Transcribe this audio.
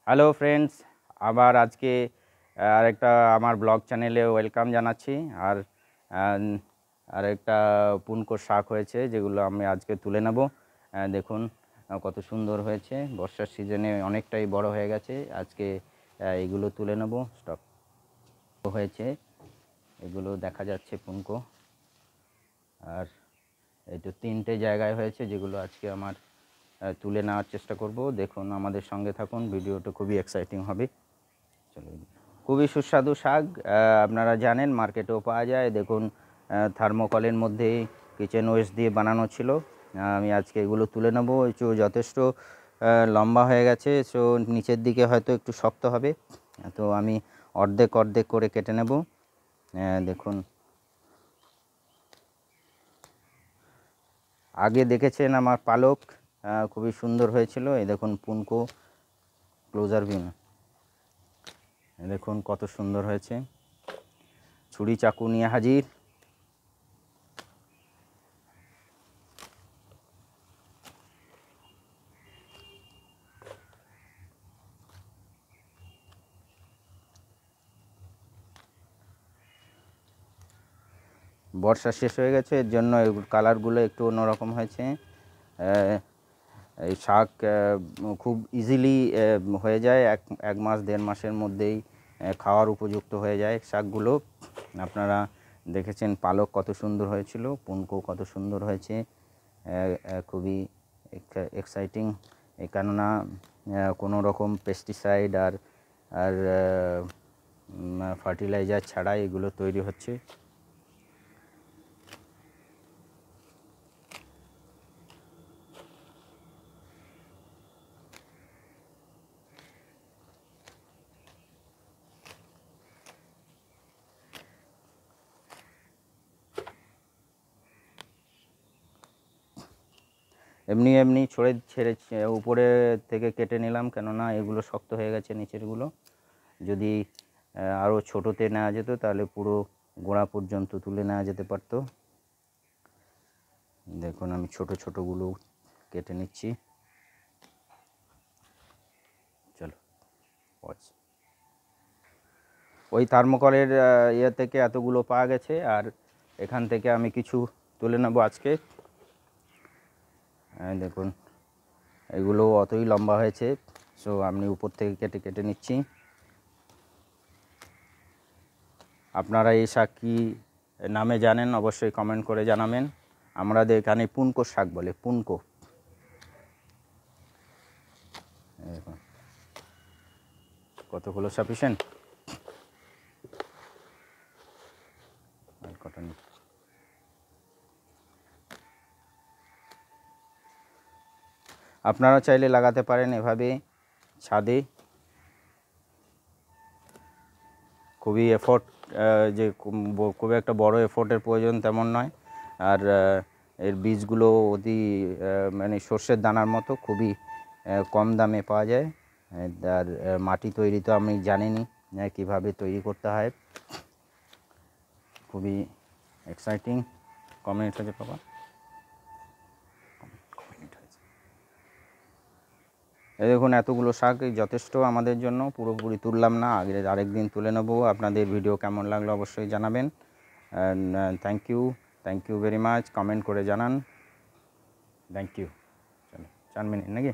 Hello friends, আবার আজকে আরেকটা আমার ব্লগ চ্যানেলে ওয়েলকাম জানাচ্ছি। আর আহ, আরেকটা পুনকো শাক হয়েছে, যেগুলো আমি আজকে তুলে নেব। দেখুন কত সুন্দর হয়েছে। বর্ষার সিজনে অনেকটাই বড় হয়ে গেছে। আজকে এগুলো তুলে নেব। স্টক হয়েছে, এগুলো দেখা যাচ্ছে পুনকো। আর এই তো 3টে জায়গায় হয়েছে, যেগুলো আজকে আমার তুলে নেওয়ার চেষ্টা করব। দেখুন, আমাদের সঙ্গে থাকুন, ভিডিওটা খুবই এক্সাইটিং হবে। চলুন। খুবই সুস্বাদু শাক, আপনারা জানেন, মার্কেটেও পাওয়া যায়। দেখুন, থার্মোকলের মধ্যেই কিচেন ওয়েস্ট দিয়ে বানানো ছিল। আমি আজকে এগুলো তুলে নেব। একটু যথেষ্ট লম্বা হয়ে গেছে, সো নিচের দিকে হয়তো একটু শক্ত হবে, তো আমি অর্ধেক অর্ধেক করে কেটে নেব। দেখুন, আগে দেখেছেন আমার পালক, খুবই সুন্দর হয়েছিল। এই দেখুন পুনকো ক্লোজার ভিউ, দেখুন কত সুন্দর হয়েছে। ছুরি চাকু নিয়ে হাজির। বর্ষা শেষ হয়ে গেছে, এর জন্য কালারগুলো একটু অন্যরকম হয়েছে। এই শাক খুব ইজিলি হয়ে যায়, এক মাস 1.5 মাসের মধ্যেই খাওয়ার উপযুক্ত হয়ে যায় শাকগুলো। আপনারা দেখেছেন পালক কত সুন্দর হয়েছিল, পুনকো কত সুন্দর হয়েছে। খুবই এক্সাইটিং, কেননা কোনো রকম পেস্টিসাইড আর আর ফার্টিলাইজার ছাড়াই এগুলো তৈরি হচ্ছে। এমনি এমনি ছেড়ে উপরে থেকে কেটে নিলাম, কেননা এগুলো শক্ত হয়ে গেছে নিচেরগুলো। যদি আরও ছোটোতে নেওয়া যেত, তাহলে পুরো গোড়া পর্যন্ত তুলে নেওয়া যেতে পারত। দেখুন, আমি ছোট ছোটোগুলো কেটে নিচ্ছি। চলো, ওই থার্মোকলের ইয়ে থেকে এতগুলো পাওয়া গেছে, আর এখান থেকে আমি কিছু তুলে নেব আজকে। দেখুন, এগুলো অতই লম্বা হয়েছে, সো আমি উপর থেকে কেটে কেটে নিচ্ছি। আপনারা এই শাক কী নামে জানেন, অবশ্যই কমেন্ট করে জানাবেন। আমাদের এখানে পুনকো শাক বলে, পুনকো। কতগুলো সাফিসিয়েন্ট? কটন। আপনারা চাইলে লাগাতে পারেন এভাবে ছাদে। খুবই এফোর্ট, যে খুব একটা বড় এফোর্টের প্রয়োজন তেমন নয়। আর এর বীজগুলো অতি মানে সর্ষের দানার মতো, খুবই কম দামে পাওয়া যায়। আর মাটি তৈরি তো আমি জানিনি কীভাবে তৈরি করতে হয়। খুবই এক্সাইটিং। কমেন্ট হয়েছে বাবা, এই দেখুন, এতগুলো শাক যথেষ্ট আমাদের জন্য। পুরোপুরি তুললাম না, আরেক দিন তুলে নেব। আপনাদের ভিডিও কেমন লাগলো অবশ্যই জানাবেন। Thank you very much. Comment করে জানান। Thank you. চলো, 4 মিনিট নাকি?